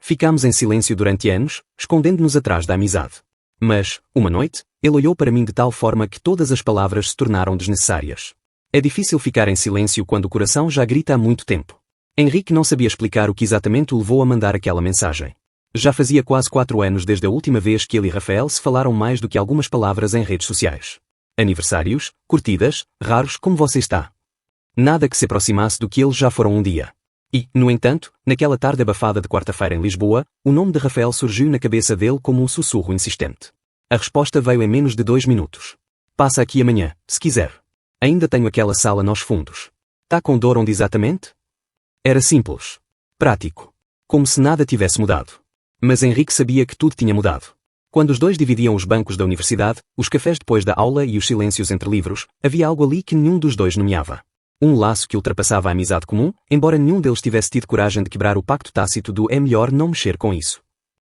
Ficámos em silêncio durante anos, escondendo-nos atrás da amizade. Mas, uma noite, ele olhou para mim de tal forma que todas as palavras se tornaram desnecessárias. É difícil ficar em silêncio quando o coração já grita há muito tempo. Henrique não sabia explicar o que exatamente o levou a mandar aquela mensagem. Já fazia quase 4 anos desde a última vez que ele e Rafael se falaram mais do que algumas palavras em redes sociais. Aniversários, curtidas, raros como você está. Nada que se aproximasse do que eles já foram um dia. E, no entanto, naquela tarde abafada de quarta-feira em Lisboa, o nome de Rafael surgiu na cabeça dele como um sussurro insistente. A resposta veio em menos de 2 minutos. Passa aqui amanhã, se quiser. Ainda tenho aquela sala nos fundos. Tá com dor onde exatamente? Era simples. Prático. Como se nada tivesse mudado. Mas Henrique sabia que tudo tinha mudado. Quando os dois dividiam os bancos da universidade, os cafés depois da aula e os silêncios entre livros, havia algo ali que nenhum dos dois nomeava. Um laço que ultrapassava a amizade comum, embora nenhum deles tivesse tido coragem de quebrar o pacto tácito do é melhor não mexer com isso.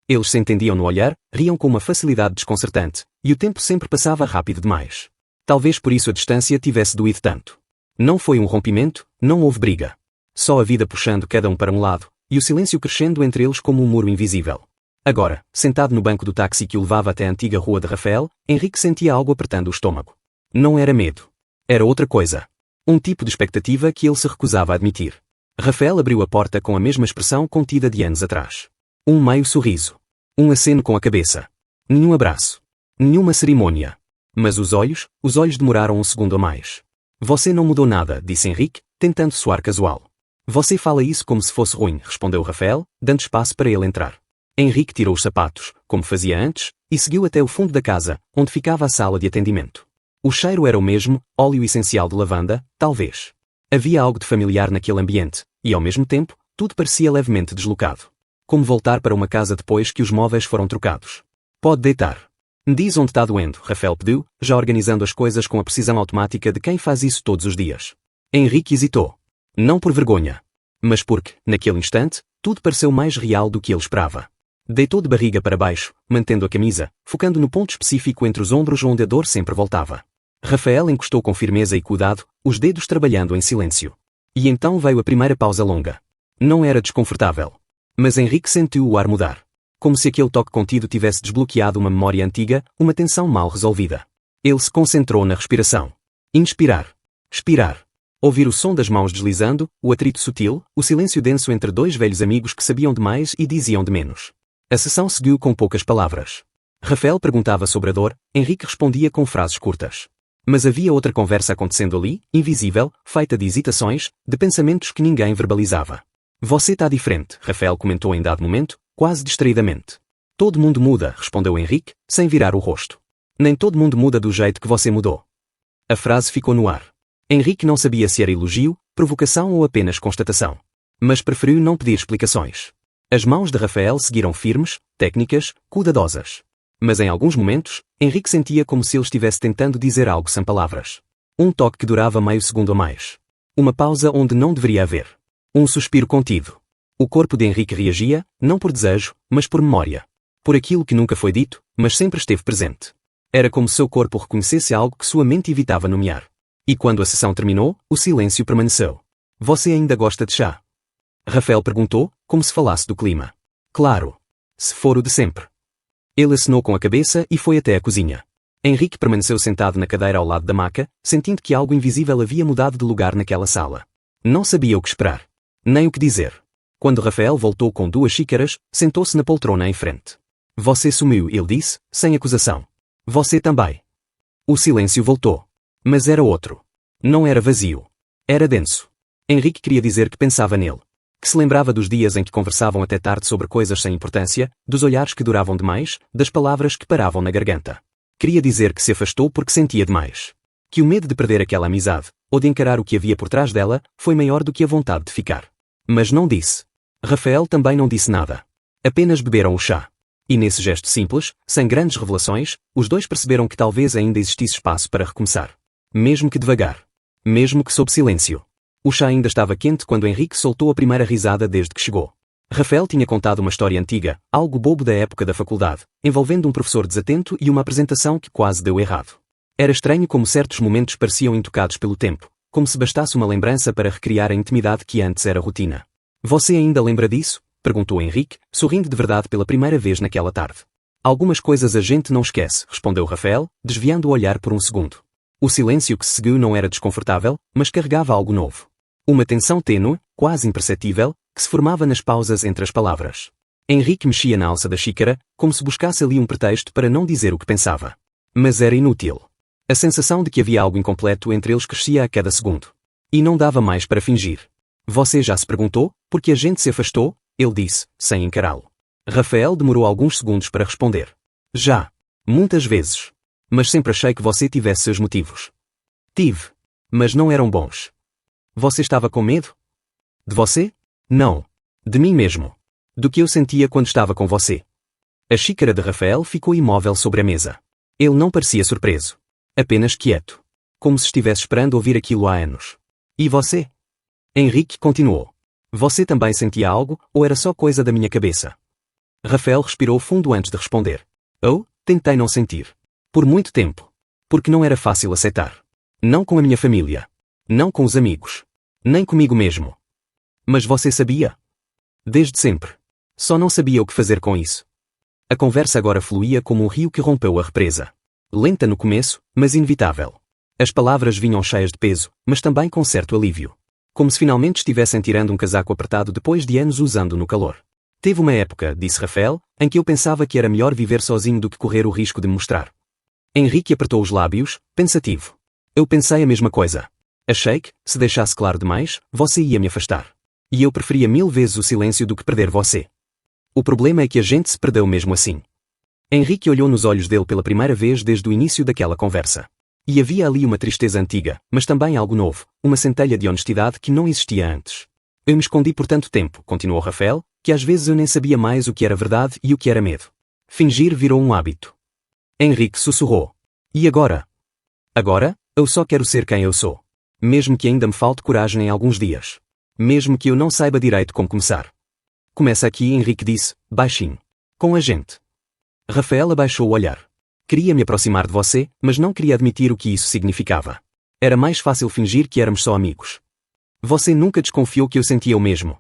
Eles se entendiam no olhar, riam com uma facilidade desconcertante, e o tempo sempre passava rápido demais. Talvez por isso a distância tivesse doído tanto. Não foi um rompimento, não houve briga. Só a vida puxando cada um para um lado, e o silêncio crescendo entre eles como um muro invisível. Agora, sentado no banco do táxi que o levava até a antiga rua de Rafael, Henrique sentia algo apertando o estômago. Não era medo. Era outra coisa. Um tipo de expectativa que ele se recusava a admitir. Rafael abriu a porta com a mesma expressão contida de anos atrás. Um meio sorriso. Um aceno com a cabeça. Nenhum abraço. Nenhuma cerimônia. Mas os olhos demoraram um segundo a mais. Você não mudou nada, disse Henrique, tentando soar casual. Você fala isso como se fosse ruim, respondeu Rafael, dando espaço para ele entrar. Henrique tirou os sapatos, como fazia antes, e seguiu até o fundo da casa, onde ficava a sala de atendimento. O cheiro era o mesmo, óleo essencial de lavanda, talvez. Havia algo de familiar naquele ambiente, e ao mesmo tempo, tudo parecia levemente deslocado. Como voltar para uma casa depois que os móveis foram trocados. Pode deitar. Diz onde está doendo, Rafael pediu, já organizando as coisas com a precisão automática de quem faz isso todos os dias. Henrique hesitou. Não por vergonha. Mas porque, naquele instante, tudo pareceu mais real do que ele esperava. Deitou de barriga para baixo, mantendo a camisa, focando no ponto específico entre os ombros onde a dor sempre voltava. Rafael encostou com firmeza e cuidado, os dedos trabalhando em silêncio. E então veio a primeira pausa longa. Não era desconfortável. Mas Henrique sentiu o ar mudar. Como se aquele toque contido tivesse desbloqueado uma memória antiga, uma tensão mal resolvida. Ele se concentrou na respiração. Inspirar. Expirar. Ouvir o som das mãos deslizando, o atrito sutil, o silêncio denso entre dois velhos amigos que sabiam de mais e diziam de menos. A sessão seguiu com poucas palavras. Rafael perguntava sobre a dor, Henrique respondia com frases curtas. Mas havia outra conversa acontecendo ali, invisível, feita de hesitações, de pensamentos que ninguém verbalizava. Você está diferente, Rafael comentou em dado momento, quase distraidamente. Todo mundo muda, respondeu Henrique, sem virar o rosto. Nem todo mundo muda do jeito que você mudou. A frase ficou no ar. Henrique não sabia se era elogio, provocação ou apenas constatação. Mas preferiu não pedir explicações. As mãos de Rafael seguiram firmes, técnicas, cuidadosas. Mas em alguns momentos, Henrique sentia como se ele estivesse tentando dizer algo sem palavras. Um toque que durava meio segundo a mais. Uma pausa onde não deveria haver. Um suspiro contido. O corpo de Henrique reagia, não por desejo, mas por memória. Por aquilo que nunca foi dito, mas sempre esteve presente. Era como se seu corpo reconhecesse algo que sua mente evitava nomear. E quando a sessão terminou, o silêncio permaneceu. Você ainda gosta de chá? Rafael perguntou, como se falasse do clima. Claro. Se for o de sempre. Ele acenou com a cabeça e foi até a cozinha. Henrique permaneceu sentado na cadeira ao lado da maca, sentindo que algo invisível havia mudado de lugar naquela sala. Não sabia o que esperar. Nem o que dizer. Quando Rafael voltou com 2 xícaras, sentou-se na poltrona em frente. Você sumiu, ele disse, sem acusação. Você também. O silêncio voltou. Mas era outro. Não era vazio. Era denso. Henrique queria dizer que pensava nele. Que se lembrava dos dias em que conversavam até tarde sobre coisas sem importância, dos olhares que duravam demais, das palavras que paravam na garganta. Queria dizer que se afastou porque sentia demais. Que o medo de perder aquela amizade, ou de encarar o que havia por trás dela, foi maior do que a vontade de ficar. Mas não disse. Rafael também não disse nada. Apenas beberam o chá. E nesse gesto simples, sem grandes revelações, os dois perceberam que talvez ainda existisse espaço para recomeçar. Mesmo que devagar. Mesmo que sob silêncio. O chá ainda estava quente quando Henrique soltou a primeira risada desde que chegou. Rafael tinha contado uma história antiga, algo bobo da época da faculdade, envolvendo um professor desatento e uma apresentação que quase deu errado. Era estranho como certos momentos pareciam intocados pelo tempo, como se bastasse uma lembrança para recriar a intimidade que antes era rotina. Você ainda lembra disso? Perguntou Henrique, sorrindo de verdade pela primeira vez naquela tarde. Algumas coisas a gente não esquece, respondeu Rafael, desviando o olhar por um segundo. O silêncio que se seguiu não era desconfortável, mas carregava algo novo. Uma tensão tênue, quase imperceptível, que se formava nas pausas entre as palavras. Henrique mexia na alça da xícara, como se buscasse ali um pretexto para não dizer o que pensava. Mas era inútil. A sensação de que havia algo incompleto entre eles crescia a cada segundo. E não dava mais para fingir. Você já se perguntou, por que a gente se afastou? Ele disse, sem encará-lo. Rafael demorou alguns segundos para responder. Já. Muitas vezes. Mas sempre achei que você tivesse seus motivos. Tive. Mas não eram bons. Você estava com medo? De você? Não. De mim mesmo. Do que eu sentia quando estava com você. A xícara de Rafael ficou imóvel sobre a mesa. Ele não parecia surpreso. Apenas quieto. Como se estivesse esperando ouvir aquilo há anos. E você? Henrique continuou. Você também sentia algo, ou era só coisa da minha cabeça? Rafael respirou fundo antes de responder. Tentei não sentir. Por muito tempo. Porque não era fácil aceitar. Não com a minha família. Não com os amigos. Nem comigo mesmo. Mas você sabia? Desde sempre. Só não sabia o que fazer com isso. A conversa agora fluía como um rio que rompeu a represa. Lenta no começo, mas inevitável. As palavras vinham cheias de peso, mas também com certo alívio. Como se finalmente estivessem tirando um casaco apertado depois de anos usando no calor. Teve uma época, disse Rafael, em que eu pensava que era melhor viver sozinho do que correr o risco de me mostrar. Henrique apertou os lábios, pensativo. Eu pensei a mesma coisa. Achei que, se deixasse claro demais, você ia me afastar. E eu preferia 1000 vezes o silêncio do que perder você. O problema é que a gente se perdeu mesmo assim. Henrique olhou nos olhos dele pela primeira vez desde o início daquela conversa. E havia ali uma tristeza antiga, mas também algo novo, uma centelha de honestidade que não existia antes. Eu me escondi por tanto tempo, continuou Rafael, que às vezes eu nem sabia mais o que era verdade e o que era medo. Fingir virou um hábito. Henrique sussurrou. E agora? Agora, eu só quero ser quem eu sou. Mesmo que ainda me falte coragem em alguns dias. Mesmo que eu não saiba direito como começar. Começa aqui, Henrique disse, baixinho. Com a gente. Rafael abaixou o olhar. Queria me aproximar de você, mas não queria admitir o que isso significava. Era mais fácil fingir que éramos só amigos. Você nunca desconfiou que eu sentia o mesmo.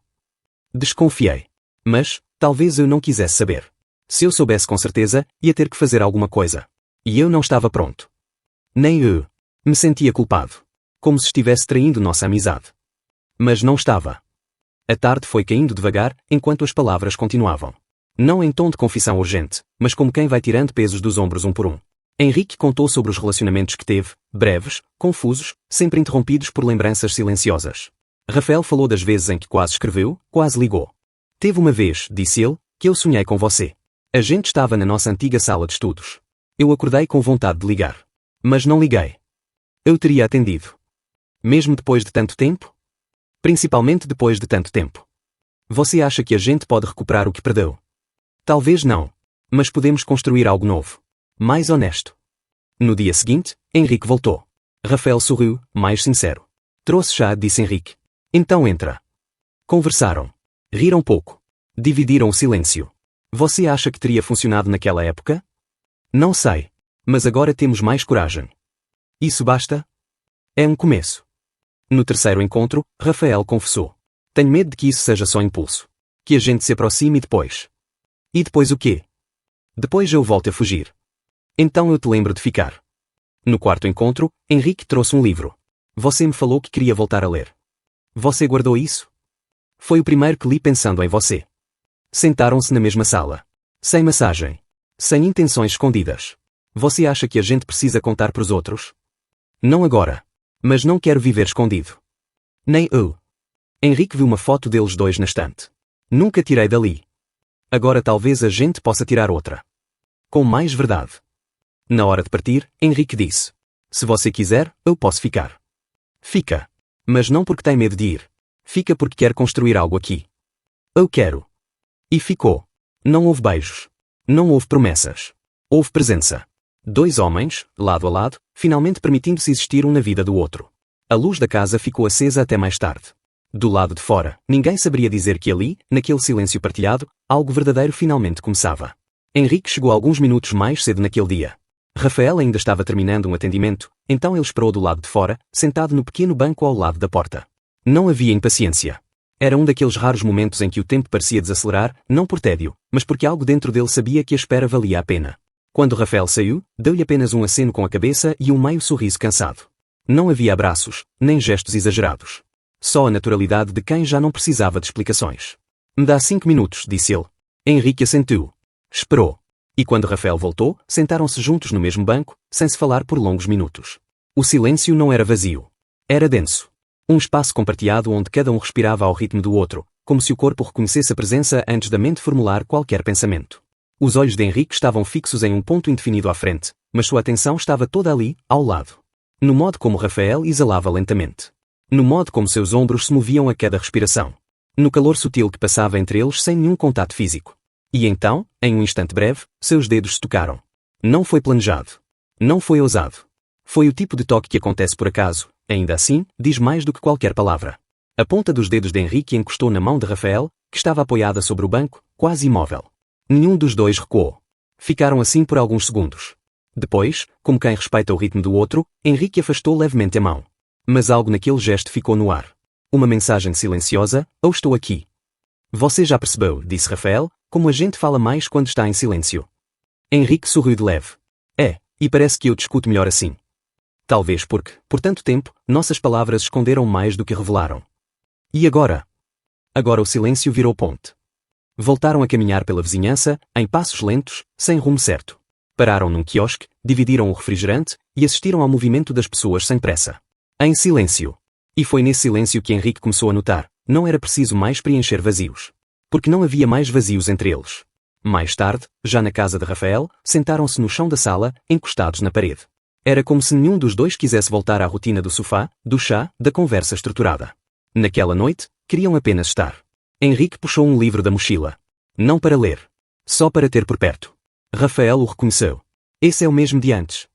Desconfiei. Mas, talvez eu não quisesse saber. Se eu soubesse com certeza, ia ter que fazer alguma coisa. E eu não estava pronto. Nem eu. Me sentia culpado. Como se estivesse traindo nossa amizade. Mas não estava. A tarde foi caindo devagar, enquanto as palavras continuavam. Não em tom de confissão urgente, mas como quem vai tirando pesos dos ombros um por um. Henrique contou sobre os relacionamentos que teve, breves, confusos, sempre interrompidos por lembranças silenciosas. Rafael falou das vezes em que quase escreveu, quase ligou. Teve uma vez, disse ele, que eu sonhei com você. A gente estava na nossa antiga sala de estudos. Eu acordei com vontade de ligar. Mas não liguei. Eu teria atendido. Mesmo depois de tanto tempo? Principalmente depois de tanto tempo. Você acha que a gente pode recuperar o que perdeu? Talvez não. Mas podemos construir algo novo. Mais honesto. No dia seguinte, Henrique voltou. Rafael sorriu, mais sincero. Trouxe chá, disse Henrique. Então entra. Conversaram. Riram pouco. Dividiram o silêncio. Você acha que teria funcionado naquela época? Não sei. Mas agora temos mais coragem. Isso basta? É um começo. No terceiro encontro, Rafael confessou. Tenho medo de que isso seja só impulso. Que a gente se aproxime e depois. E depois o quê? Depois eu volto a fugir. Então eu te lembro de ficar. No quarto encontro, Henrique trouxe um livro. Você me falou que queria voltar a ler. Você guardou isso? Foi o primeiro que li pensando em você. Sentaram-se na mesma sala. Sem massagem. Sem intenções escondidas. Você acha que a gente precisa contar para os outros? Não agora. Mas não quero viver escondido. Nem eu. Henrique viu uma foto deles dois na estante. Nunca tirei dali. Agora talvez a gente possa tirar outra. Com mais verdade. Na hora de partir, Henrique disse. Se você quiser, eu posso ficar. Fica. Mas não porque tem medo de ir. Fica porque quer construir algo aqui. Eu quero. E ficou. Não houve beijos. Não houve promessas. Houve presença. Dois homens, lado a lado, finalmente permitindo-se existir um na vida do outro. A luz da casa ficou acesa até mais tarde. Do lado de fora, ninguém saberia dizer que ali, naquele silêncio partilhado, algo verdadeiro finalmente começava. Henrique chegou alguns minutos mais cedo naquele dia. Rafael ainda estava terminando um atendimento, então ele esperou do lado de fora, sentado no pequeno banco ao lado da porta. Não havia impaciência. Era um daqueles raros momentos em que o tempo parecia desacelerar, não por tédio, mas porque algo dentro dele sabia que a espera valia a pena. Quando Rafael saiu, deu-lhe apenas um aceno com a cabeça e um meio sorriso cansado. Não havia abraços, nem gestos exagerados. Só a naturalidade de quem já não precisava de explicações. Me dá 5 minutos, disse ele. Henrique assentiu. Esperou. E quando Rafael voltou, sentaram-se juntos no mesmo banco, sem se falar por longos minutos. O silêncio não era vazio. Era denso. Um espaço compartilhado onde cada um respirava ao ritmo do outro, como se o corpo reconhecesse a presença antes da mente formular qualquer pensamento. Os olhos de Henrique estavam fixos em um ponto indefinido à frente, mas sua atenção estava toda ali, ao lado. No modo como Rafael exalava lentamente. No modo como seus ombros se moviam a cada respiração. No calor sutil que passava entre eles sem nenhum contato físico. E então, em um instante breve, seus dedos se tocaram. Não foi planejado. Não foi ousado. Foi o tipo de toque que acontece por acaso, ainda assim, diz mais do que qualquer palavra. A ponta dos dedos de Henrique encostou na mão de Rafael, que estava apoiada sobre o banco, quase imóvel. Nenhum dos dois recuou. Ficaram assim por alguns segundos. Depois, como quem respeita o ritmo do outro, Henrique afastou levemente a mão. Mas algo naquele gesto ficou no ar. Uma mensagem silenciosa: "Eu estou aqui." Você já percebeu, disse Rafael, como a gente fala mais quando está em silêncio. Henrique sorriu de leve. E parece que eu te escuto melhor assim. Talvez porque, por tanto tempo, nossas palavras esconderam mais do que revelaram. E agora? Agora o silêncio virou ponte. Voltaram a caminhar pela vizinhança, em passos lentos, sem rumo certo. Pararam num quiosque, dividiram o refrigerante e assistiram ao movimento das pessoas sem pressa. Em silêncio. E foi nesse silêncio que Henrique começou a notar, não era preciso mais preencher vazios. Porque não havia mais vazios entre eles. Mais tarde, já na casa de Rafael, sentaram-se no chão da sala, encostados na parede. Era como se nenhum dos dois quisesse voltar à rotina do sofá, do chá, da conversa estruturada. Naquela noite, queriam apenas estar. Henrique puxou um livro da mochila. Não para ler. Só para ter por perto. Rafael o reconheceu. Esse é o mesmo de antes.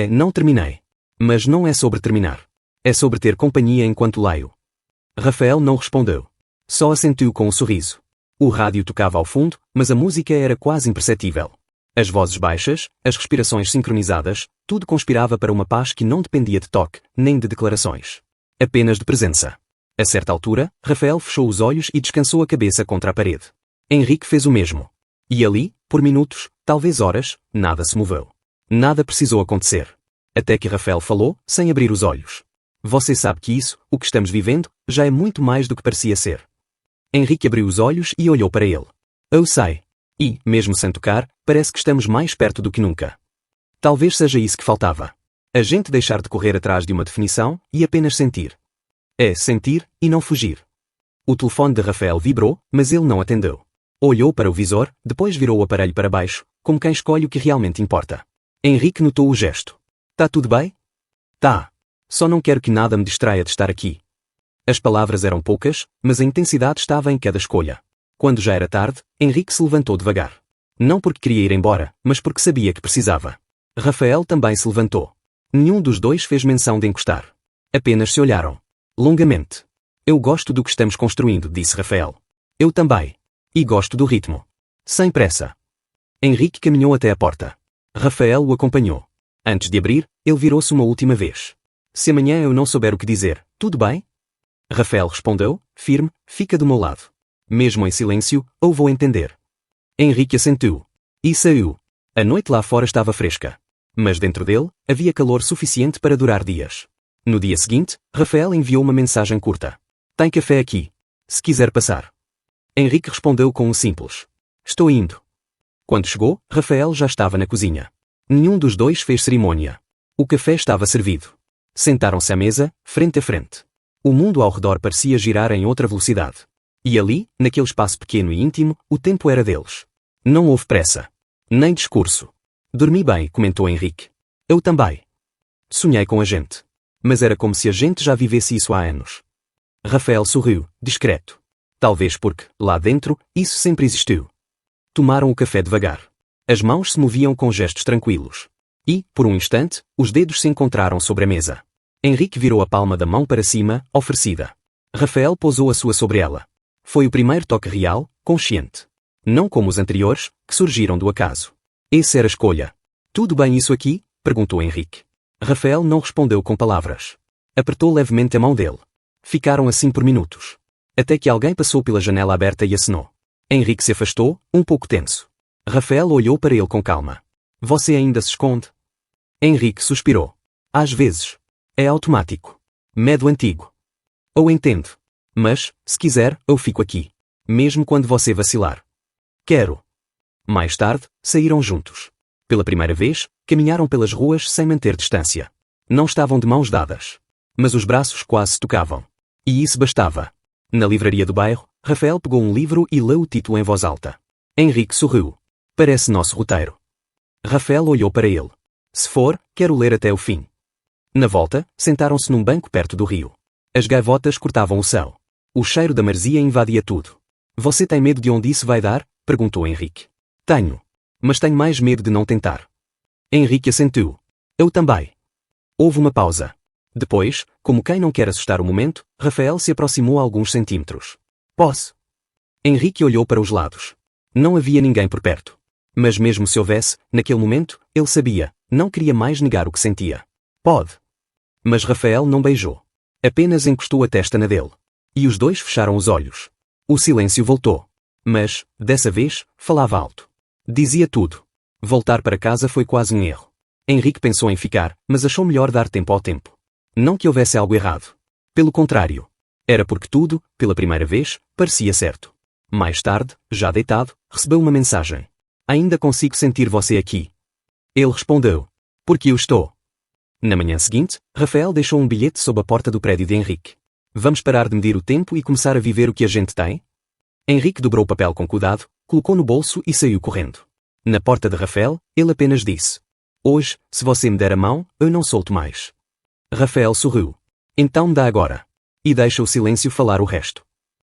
Não terminei. Mas não é sobre terminar. É sobre ter companhia enquanto leio. Rafael não respondeu. Só assentiu com um sorriso. O rádio tocava ao fundo, mas a música era quase imperceptível. As vozes baixas, as respirações sincronizadas, tudo conspirava para uma paz que não dependia de toque, nem de declarações. Apenas de presença. A certa altura, Rafael fechou os olhos e descansou a cabeça contra a parede. Henrique fez o mesmo. E ali, por minutos, talvez horas, nada se moveu. Nada precisou acontecer. Até que Rafael falou, sem abrir os olhos. Você sabe que isso, o que estamos vivendo, já é muito mais do que parecia ser. Henrique abriu os olhos e olhou para ele. Eu sei. E, mesmo sem tocar, parece que estamos mais perto do que nunca. Talvez seja isso que faltava. A gente deixar de correr atrás de uma definição e apenas sentir. Sentir e não fugir. O telefone de Rafael vibrou, mas ele não atendeu. Olhou para o visor, depois virou o aparelho para baixo, como quem escolhe o que realmente importa. Henrique notou o gesto. Tá tudo bem? Tá. Só não quero que nada me distraia de estar aqui. As palavras eram poucas, mas a intensidade estava em cada escolha. Quando já era tarde, Henrique se levantou devagar. Não porque queria ir embora, mas porque sabia que precisava. Rafael também se levantou. Nenhum dos dois fez menção de encostar. Apenas se olharam. Longamente. Eu gosto do que estamos construindo, disse Rafael. Eu também. E gosto do ritmo. Sem pressa. Henrique caminhou até a porta. Rafael o acompanhou. Antes de abrir, ele virou-se uma última vez. Se amanhã eu não souber o que dizer, tudo bem? Rafael respondeu, firme, fica do meu lado. Mesmo em silêncio, eu vou entender. Henrique assentiu. E saiu. A noite lá fora estava fresca. Mas dentro dele, havia calor suficiente para durar dias. No dia seguinte, Rafael enviou uma mensagem curta. Tem café aqui. Se quiser passar. Henrique respondeu com um simples. Estou indo. Quando chegou, Rafael já estava na cozinha. Nenhum dos dois fez cerimônia. O café estava servido. Sentaram-se à mesa, frente a frente. O mundo ao redor parecia girar em outra velocidade. E ali, naquele espaço pequeno e íntimo, o tempo era deles. Não houve pressa. Nem discurso. Dormi bem, comentou Henrique. Eu também. Sonhei com a gente. Mas era como se a gente já vivesse isso há anos. Rafael sorriu, discreto. Talvez porque, lá dentro, isso sempre existiu. Tomaram o café devagar. As mãos se moviam com gestos tranquilos. E, por um instante, os dedos se encontraram sobre a mesa. Henrique virou a palma da mão para cima, oferecida. Rafael pousou a sua sobre ela. Foi o primeiro toque real, consciente. Não como os anteriores, que surgiram do acaso. Essa era a escolha. Tudo bem isso aqui? Perguntou Henrique. Rafael não respondeu com palavras. Apertou levemente a mão dele. Ficaram assim por minutos. Até que alguém passou pela janela aberta e acenou. Henrique se afastou, um pouco tenso. Rafael olhou para ele com calma. Você ainda se esconde? Henrique suspirou. Às vezes. É automático. Medo antigo. Ou entendo. Mas, se quiser, eu fico aqui. Mesmo quando você vacilar. Quero. Mais tarde, saíram juntos. Pela primeira vez, caminharam pelas ruas sem manter distância. Não estavam de mãos dadas. Mas os braços quase se tocavam. E isso bastava. Na livraria do bairro, Rafael pegou um livro e leu o título em voz alta. Henrique sorriu. Parece nosso roteiro. Rafael olhou para ele. Se for, quero ler até o fim. Na volta, sentaram-se num banco perto do rio. As gaivotas cortavam o céu. O cheiro da maresia invadia tudo. Você tem medo de onde isso vai dar? Perguntou Henrique. Tenho. Mas tenho mais medo de não tentar. Henrique assentiu. Eu também. Houve uma pausa. Depois, como quem não quer assustar o momento, Rafael se aproximou a alguns centímetros. Posso? Henrique olhou para os lados. Não havia ninguém por perto. Mas mesmo se houvesse, naquele momento, ele sabia, não queria mais negar o que sentia. Pode. Mas Rafael não beijou. Apenas encostou a testa na dele. E os dois fecharam os olhos. O silêncio voltou. Mas, dessa vez, falava alto. Dizia tudo. Voltar para casa foi quase um erro. Henrique pensou em ficar, mas achou melhor dar tempo ao tempo. Não que houvesse algo errado. Pelo contrário. Era porque tudo, pela primeira vez, parecia certo. Mais tarde, já deitado, recebeu uma mensagem. Ainda consigo sentir você aqui. Ele respondeu. Porque eu estou. Na manhã seguinte, Rafael deixou um bilhete sob a porta do prédio de Henrique. Vamos parar de medir o tempo e começar a viver o que a gente tem? Henrique dobrou o papel com cuidado, colocou no bolso e saiu correndo. Na porta de Rafael, ele apenas disse. Hoje, se você me der a mão, eu não solto mais. Rafael sorriu. Então me dá agora. E deixa o silêncio falar o resto.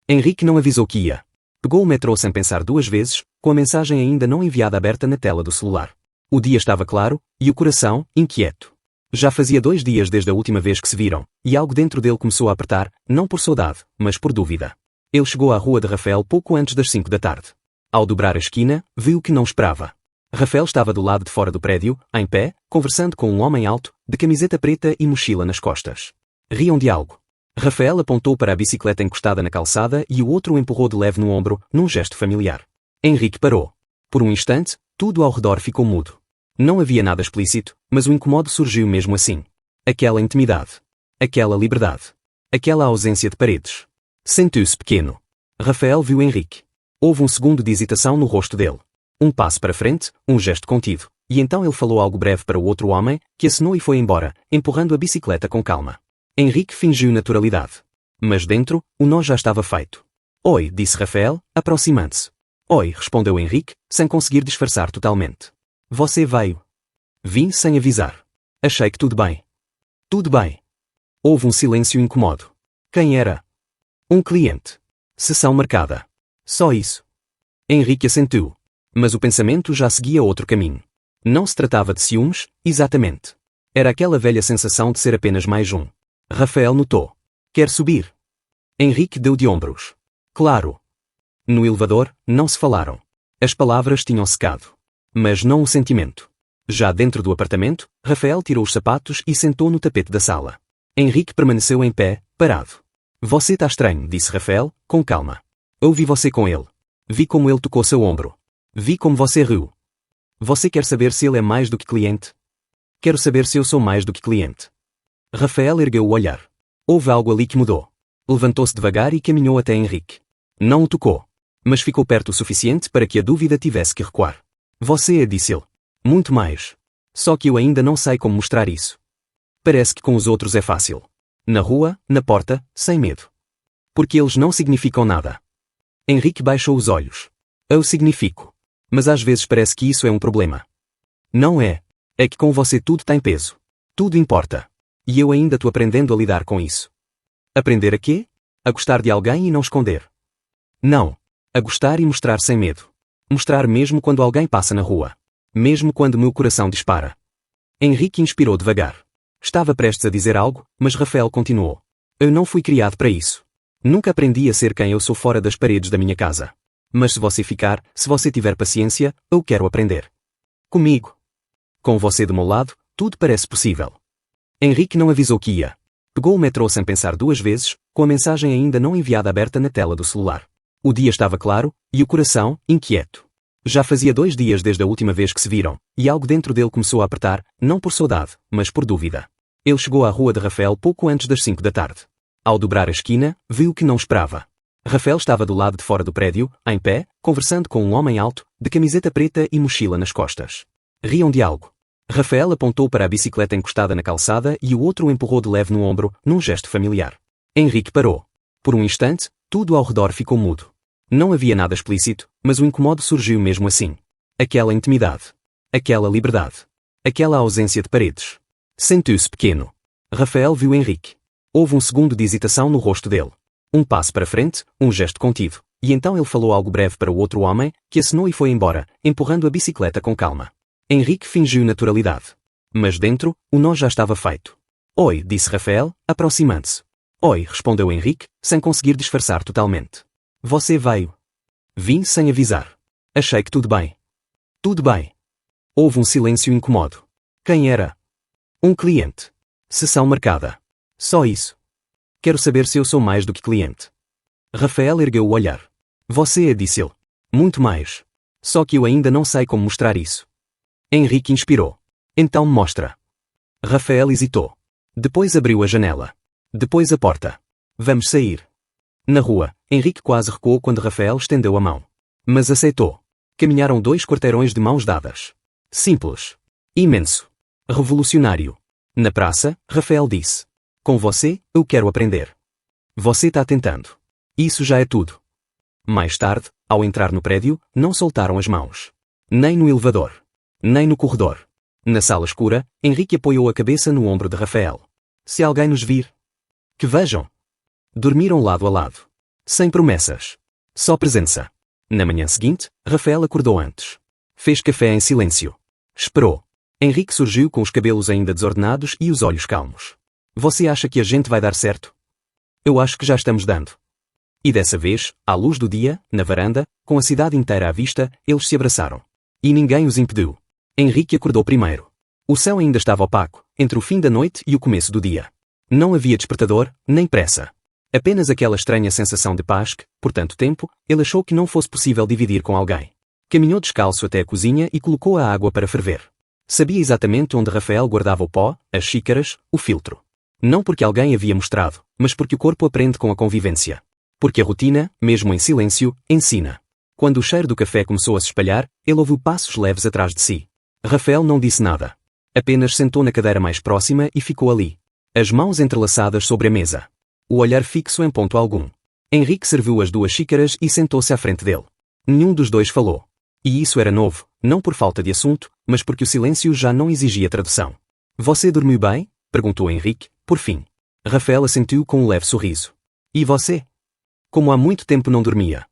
Henrique não avisou que ia. Pegou o metrô sem pensar duas vezes, com a mensagem ainda não enviada aberta na tela do celular. O dia estava claro, e o coração, inquieto. Já fazia 2 dias desde a última vez que se viram, e algo dentro dele começou a apertar, não por saudade, mas por dúvida. Ele chegou à rua de Rafael pouco antes das 5 da tarde. Ao dobrar a esquina, viu o que não esperava. Rafael estava do lado de fora do prédio, em pé, conversando com um homem alto, de camiseta preta e mochila nas costas. Riam de algo. Rafael apontou para a bicicleta encostada na calçada e o outro o empurrou de leve no ombro, num gesto familiar. Henrique parou. Por um instante, tudo ao redor ficou mudo. Não havia nada explícito, mas o incomodo surgiu mesmo assim. Aquela intimidade. Aquela liberdade. Aquela ausência de paredes. Sentiu-se pequeno. Rafael viu Henrique. Houve um segundo de hesitação no rosto dele. Um passo para frente, um gesto contido, e então ele falou algo breve para o outro homem, que acenou e foi embora, empurrando a bicicleta com calma. Henrique fingiu naturalidade. Mas dentro, o nó já estava feito. Oi, disse Rafael, aproximando-se. Oi, respondeu Henrique, sem conseguir disfarçar totalmente. Você veio. Vim sem avisar. Achei que tudo bem. Tudo bem. Houve um silêncio incômodo. Quem era? Um cliente. Sessão marcada. Só isso. Henrique assentiu. Mas o pensamento já seguia outro caminho. Não se tratava de ciúmes, exatamente. Era aquela velha sensação de ser apenas mais um. Rafael notou. Quer subir? Henrique deu de ombros. Claro. No elevador, não se falaram. As palavras tinham secado. Mas não o sentimento. Já dentro do apartamento, Rafael tirou os sapatos e sentou no tapete da sala. Henrique permaneceu em pé, parado. Você está estranho, disse Rafael, com calma. Eu vi você com ele. Vi como ele tocou seu ombro. Vi como você riu. Você quer saber se ele é mais do que cliente? Quero saber se eu sou mais do que cliente. Rafael ergueu o olhar. Houve algo ali que mudou. Levantou-se devagar e caminhou até Henrique. Não o tocou. Mas ficou perto o suficiente para que a dúvida tivesse que recuar. Você é, disse ele. Muito mais. Só que eu ainda não sei como mostrar isso. Parece que com os outros é fácil. Na rua, na porta, sem medo. Porque eles não significam nada. Henrique baixou os olhos. Eu significo. Mas às vezes parece que isso é um problema. Não é. É que com você tudo tem peso. Tudo importa. E eu ainda estou aprendendo a lidar com isso. Aprender a quê? A gostar de alguém e não esconder. Não. A gostar e mostrar sem medo. Mostrar mesmo quando alguém passa na rua. Mesmo quando meu coração dispara. Henrique inspirou devagar. Estava prestes a dizer algo, mas Rafael continuou. Eu não fui criado para isso. Nunca aprendi a ser quem eu sou fora das paredes da minha casa. Mas se você ficar, se você tiver paciência, eu quero aprender. Comigo. Com você do meu lado, tudo parece possível. Henrique não avisou que ia. Pegou o metrô sem pensar 2 vezes, com a mensagem ainda não enviada aberta na tela do celular. O dia estava claro, e o coração, inquieto. Já fazia 2 dias desde a última vez que se viram, e algo dentro dele começou a apertar, não por saudade, mas por dúvida. Ele chegou à rua de Rafael pouco antes das 5 da tarde. Ao dobrar a esquina, viu o que não esperava. Rafael estava do lado de fora do prédio, em pé, conversando com um homem alto, de camiseta preta e mochila nas costas. Riam de algo. Rafael apontou para a bicicleta encostada na calçada e o outro o empurrou de leve no ombro, num gesto familiar. Henrique parou. Por um instante, tudo ao redor ficou mudo. Não havia nada explícito, mas o incomodo surgiu mesmo assim. Aquela intimidade. Aquela liberdade. Aquela ausência de paredes. Sentiu-se pequeno. Rafael viu Henrique. Houve um segundo de hesitação no rosto dele. Um passo para frente, um gesto contido, e então ele falou algo breve para o outro homem, que acenou e foi embora, empurrando a bicicleta com calma. Henrique fingiu naturalidade. Mas dentro, o nó já estava feito. Oi, disse Rafael, aproximando-se. Oi, respondeu Henrique, sem conseguir disfarçar totalmente. Você veio. Vim sem avisar. Achei que tudo bem. Tudo bem. Houve um silêncio incômodo. Quem era? Um cliente. Sessão marcada. Só isso. Quero saber se eu sou mais do que cliente. Rafael ergueu o olhar. Você é, disse ele. Muito mais. Só que eu ainda não sei como mostrar isso. Henrique inspirou. Então mostra. Rafael hesitou. Depois abriu a janela. Depois a porta. Vamos sair. Na rua, Henrique quase recuou quando Rafael estendeu a mão. Mas aceitou. Caminharam 2 quarteirões de mãos dadas. Simples. Imenso. Revolucionário. Na praça, Rafael disse. Com você, eu quero aprender. Você está tentando. Isso já é tudo. Mais tarde, ao entrar no prédio, não soltaram as mãos. Nem no elevador. Nem no corredor. Na sala escura, Henrique apoiou a cabeça no ombro de Rafael. Se alguém nos vir. Que vejam. Dormiram lado a lado. Sem promessas. Só presença. Na manhã seguinte, Rafael acordou antes. Fez café em silêncio. Esperou. Henrique surgiu com os cabelos ainda desordenados e os olhos calmos. Você acha que a gente vai dar certo? Eu acho que já estamos dando. E dessa vez, à luz do dia, na varanda, com a cidade inteira à vista, eles se abraçaram. E ninguém os impediu. Henrique acordou primeiro. O céu ainda estava opaco, entre o fim da noite e o começo do dia. Não havia despertador, nem pressa. Apenas aquela estranha sensação de paz que, por tanto tempo, ele achou que não fosse possível dividir com alguém. Caminhou descalço até a cozinha e colocou a água para ferver. Sabia exatamente onde Rafael guardava o pó, as xícaras, o filtro. Não porque alguém havia mostrado, mas porque o corpo aprende com a convivência. Porque a rotina, mesmo em silêncio, ensina. Quando o cheiro do café começou a se espalhar, ele ouviu passos leves atrás de si. Rafael não disse nada. Apenas sentou na cadeira mais próxima e ficou ali. As mãos entrelaçadas sobre a mesa. O olhar fixo em ponto algum. Henrique serviu as 2 xícaras e sentou-se à frente dele. Nenhum dos dois falou. E isso era novo, não por falta de assunto, mas porque o silêncio já não exigia tradução. Você dormiu bem? Perguntou Henrique, por fim. Rafael assentiu com um leve sorriso. E você? Como há muito tempo não dormia.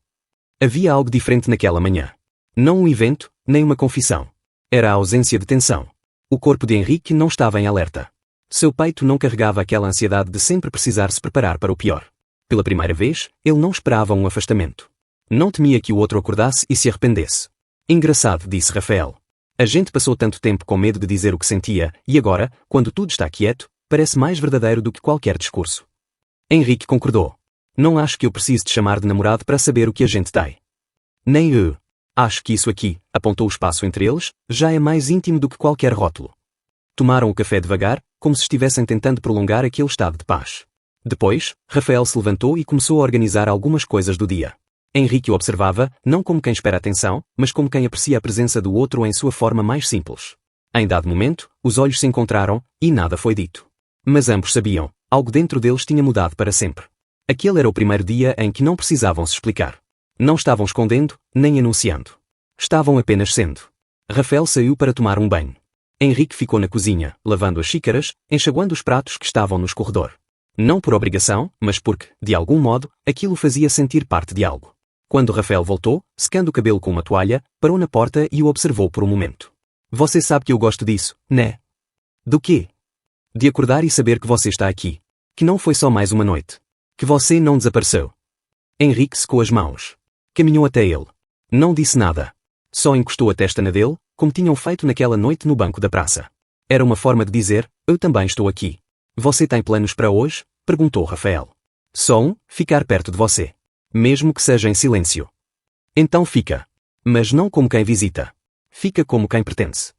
Havia algo diferente naquela manhã. Não um evento, nem uma confissão. Era a ausência de tensão. O corpo de Henrique não estava em alerta. Seu peito não carregava aquela ansiedade de sempre precisar se preparar para o pior. Pela primeira vez, ele não esperava um afastamento. Não temia que o outro acordasse e se arrependesse. Engraçado, disse Rafael. A gente passou tanto tempo com medo de dizer o que sentia, e agora, quando tudo está quieto, parece mais verdadeiro do que qualquer discurso. Henrique concordou. Não acho que eu precise te chamar de namorado para saber o que a gente tem. Nem eu. Acho que isso aqui, apontou o espaço entre eles, já é mais íntimo do que qualquer rótulo. Tomaram o café devagar, como se estivessem tentando prolongar aquele estado de paz. Depois, Rafael se levantou e começou a organizar algumas coisas do dia. Henrique o observava, não como quem espera atenção, mas como quem aprecia a presença do outro em sua forma mais simples. Em dado momento, os olhos se encontraram, e nada foi dito. Mas ambos sabiam, algo dentro deles tinha mudado para sempre. Aquele era o primeiro dia em que não precisavam se explicar. Não estavam escondendo, nem anunciando. Estavam apenas sendo. Rafael saiu para tomar um banho. Henrique ficou na cozinha, lavando as xícaras, enxaguando os pratos que estavam no corredor. Não por obrigação, mas porque, de algum modo, aquilo fazia sentir parte de algo. Quando Rafael voltou, secando o cabelo com uma toalha, parou na porta e o observou por um momento. Você sabe que eu gosto disso, né? Do quê? De acordar e saber que você está aqui. Que não foi só mais uma noite. Que você não desapareceu. Henrique secou as mãos. Caminhou até ele. Não disse nada. Só encostou a testa na dele, como tinham feito naquela noite no banco da praça. Era uma forma de dizer, eu também estou aqui. Você tem planos para hoje? Perguntou Rafael. Só ficar perto de você. Mesmo que seja em silêncio. Então fica. Mas não como quem visita. Fica como quem pertence.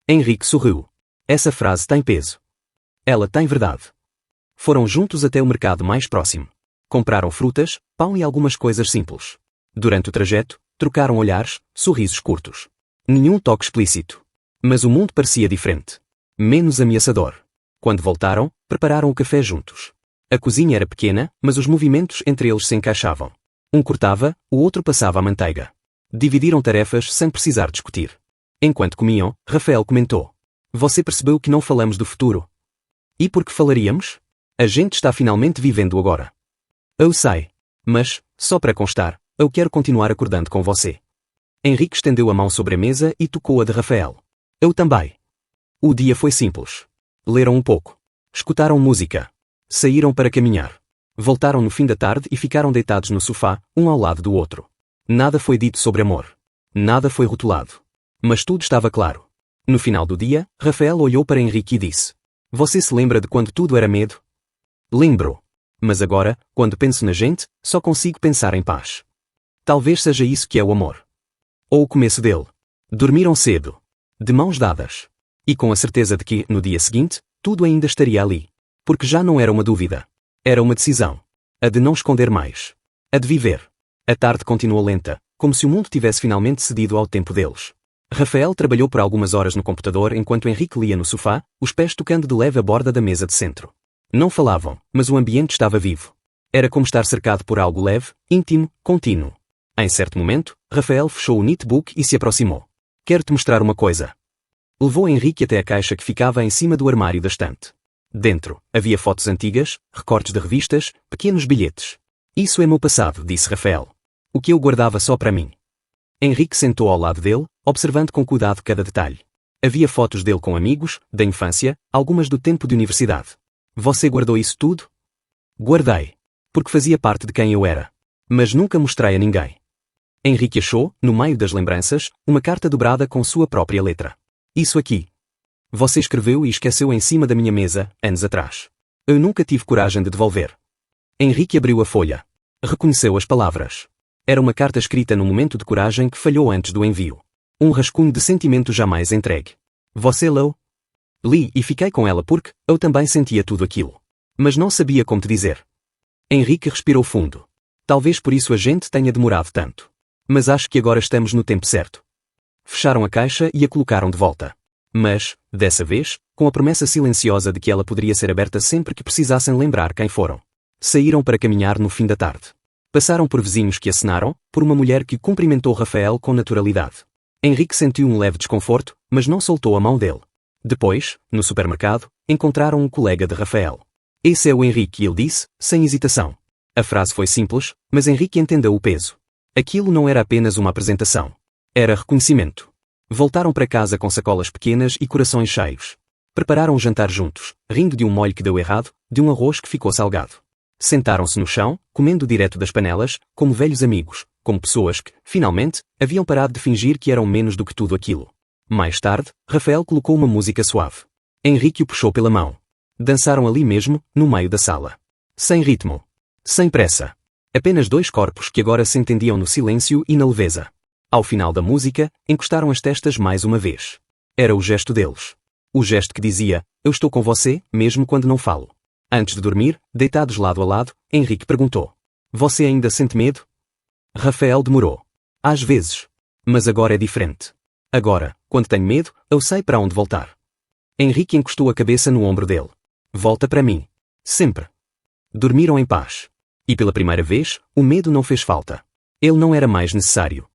Henrique sorriu. Essa frase tem peso. Ela tem verdade. Foram juntos até o mercado mais próximo. Compraram frutas, pão e algumas coisas simples. Durante o trajeto, trocaram olhares, sorrisos curtos. Nenhum toque explícito. Mas o mundo parecia diferente. Menos ameaçador. Quando voltaram, prepararam o café juntos. A cozinha era pequena, mas os movimentos entre eles se encaixavam. Um cortava, o outro passava a manteiga. Dividiram tarefas sem precisar discutir. Enquanto comiam, Rafael comentou. Você percebeu que não falamos do futuro? E por que falaríamos? A gente está finalmente vivendo agora. Eu sei. Mas, só para constar, eu quero continuar acordando com você. Henrique estendeu a mão sobre a mesa e tocou a de Rafael. Eu também. O dia foi simples. Leram um pouco. Escutaram música. Saíram para caminhar. Voltaram no fim da tarde e ficaram deitados no sofá, um ao lado do outro. Nada foi dito sobre amor. Nada foi rotulado. Mas tudo estava claro. No final do dia, Rafael olhou para Henrique e disse: Você se lembra de quando tudo era medo? Lembro. Mas agora, quando penso na gente, só consigo pensar em paz. Talvez seja isso que é o amor. Ou o começo dele. Dormiram cedo. De mãos dadas. E com a certeza de que, no dia seguinte, tudo ainda estaria ali. Porque já não era uma dúvida. Era uma decisão. A de não esconder mais. A de viver. A tarde continuou lenta, como se o mundo tivesse finalmente cedido ao tempo deles. Rafael trabalhou por algumas horas no computador enquanto Henrique lia no sofá, os pés tocando de leve a borda da mesa de centro. Não falavam, mas o ambiente estava vivo. Era como estar cercado por algo leve, íntimo, contínuo. Em certo momento, Rafael fechou o notebook e se aproximou. Quero-te mostrar uma coisa. Levou Henrique até a caixa que ficava em cima do armário da estante. Dentro, havia fotos antigas, recortes de revistas, pequenos bilhetes. Isso é meu passado, disse Rafael. O que eu guardava só para mim. Henrique sentou ao lado dele, observando com cuidado cada detalhe. Havia fotos dele com amigos, da infância, algumas do tempo de universidade. Você guardou isso tudo? Guardei. Porque fazia parte de quem eu era. Mas nunca mostrei a ninguém. Henrique achou, no meio das lembranças, uma carta dobrada com sua própria letra. Isso aqui. Você escreveu e esqueceu em cima da minha mesa, anos atrás. Eu nunca tive coragem de devolver. Henrique abriu a folha. Reconheceu as palavras. Era uma carta escrita no momento de coragem que falhou antes do envio. Um rascunho de sentimento jamais entregue. Você leu? Li e fiquei com ela porque eu também sentia tudo aquilo. Mas não sabia como te dizer. Henrique respirou fundo. Talvez por isso a gente tenha demorado tanto. Mas acho que agora estamos no tempo certo. Fecharam a caixa e a colocaram de volta. Mas, dessa vez, com a promessa silenciosa de que ela poderia ser aberta sempre que precisassem lembrar quem foram. Saíram para caminhar no fim da tarde. Passaram por vizinhos que acenaram, por uma mulher que cumprimentou Rafael com naturalidade. Henrique sentiu um leve desconforto, mas não soltou a mão dele. Depois, no supermercado, encontraram um colega de Rafael. Esse é o Henrique, ele disse, sem hesitação. A frase foi simples, mas Henrique entendeu o peso. Aquilo não era apenas uma apresentação. Era reconhecimento. Voltaram para casa com sacolas pequenas e corações cheios. Prepararam um jantar juntos, rindo de um molho que deu errado, de um arroz que ficou salgado. Sentaram-se no chão, comendo direto das panelas, como velhos amigos, como pessoas que, finalmente, haviam parado de fingir que eram menos do que tudo aquilo. Mais tarde, Rafael colocou uma música suave. Henrique o puxou pela mão. Dançaram ali mesmo, no meio da sala. Sem ritmo. Sem pressa. Apenas dois corpos que agora se entendiam no silêncio e na leveza. Ao final da música, encostaram as testas mais uma vez. Era o gesto deles. O gesto que dizia, eu estou com você, mesmo quando não falo. Antes de dormir, deitados lado a lado, Henrique perguntou. Você ainda sente medo? Rafael demorou. Às vezes. Mas agora é diferente. Agora, quando tenho medo, eu sei para onde voltar. Henrique encostou a cabeça no ombro dele. Volta para mim. Sempre. Dormiram em paz. E pela primeira vez, o medo não fez falta. Ele não era mais necessário.